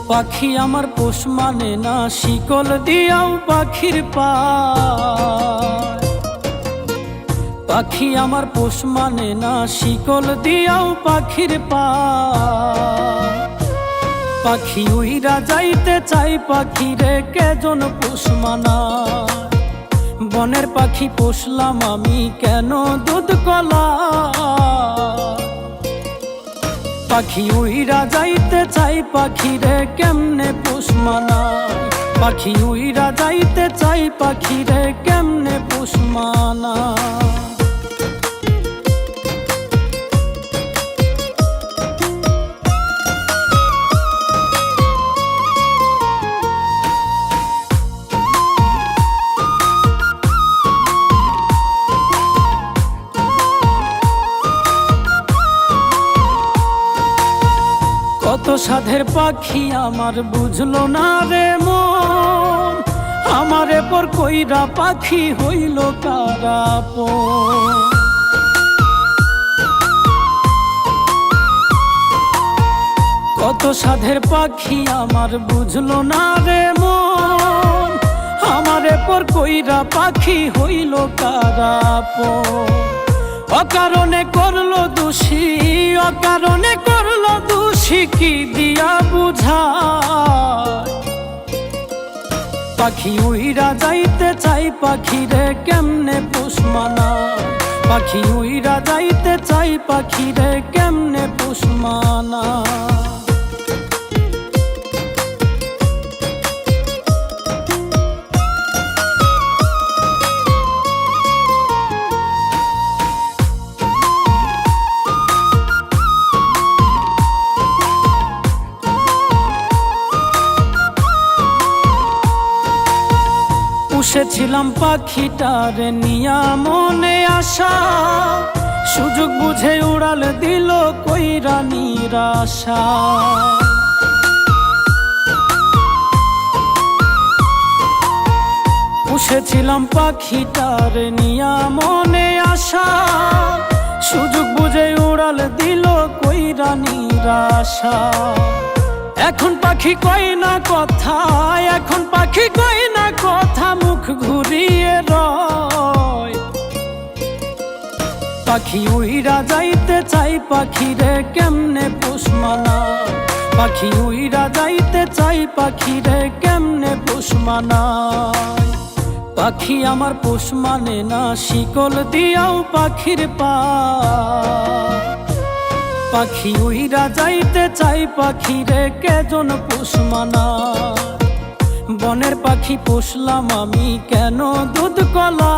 পাখি আমার পোষ মানে না, শিকল দিয়াও পাখির পায়। পাখি আমার পোষ মানে না, শিকল দিয়াও পাখির পায়। পাখি উইরা যাইতে চাই, পাখিরে কেজন পোষ মানায়। বনের পাখি পোষলাম আমি, কেন দুধ কলা। পাখি উইরা যাইতে চাই, পাখিরে কেমনে পোষ মানায়। পাখি উইরা যাইতে চাই, পাখিরে কেমনে পোষ মানায়। কত সাধের পাখি আমার বুঝলো না রে মন, আমারে পর কইরা পাখি হইল কারাপন। কত সাধের পাখি আমার বুঝলো না রে মন, আমারে পর কইরা পাখি হইল কারাপন। অকারণে করলো দোষী, অকারণে করলো দোষী, কি দিয়া বুঝায়। পাখি উইরা যাইতে চাই, পাখিরে কেমনে পোষ মানায়। পাখি উইরা যাইতে চাই, পাখিরে কেমনে পোষ মানায়। পুষেছিলাম পাখিটারে নিয়া মনে আশা, সুযোগ বুঝে উড়াল দিল কইরা নিরাশা। পুষেছিলাম পাখিটারে নিয়া মনে আশা, সুযোগ বুঝে উড়াল দিল কইরা নিরাশা। এখন পাখি কয় না কথা, এখন পাখি কয় না কথা, মুখ ঘুরিয়ে রয়। পাখি উইরা যাইতে চাই, পাখিরে কেমনে পোষ মানায়। পাখি উইরা যাইতে চাই, পাখিরে কেমনে পোষ মানায়। পাখি আমার পোষ মানে না, শিকল দিয়াও পাখির পায়। পাখি উইরা যাইতে চাই, পাখিরে কেজন পোষ মানায়। বনের পাখি পোষলাম আমি, কেন দুধ কলা।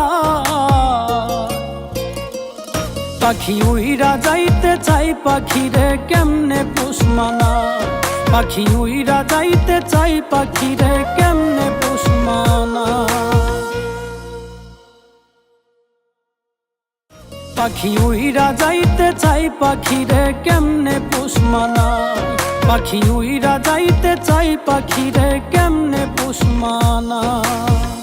পাখি উইরা যাইতে চাই, পাখিরে কেমনে পোষ মানায়। পাখি উইরা যাইতে চাই, পাখিরে কেমনে পোষ মানায়। পাখি উইরা যাইতে চাই, পাখিরে কেমনে পোষ মানায়। পাখি উইরা যাইতে চাই, পাখিরে কেমনে পোষ মানায়।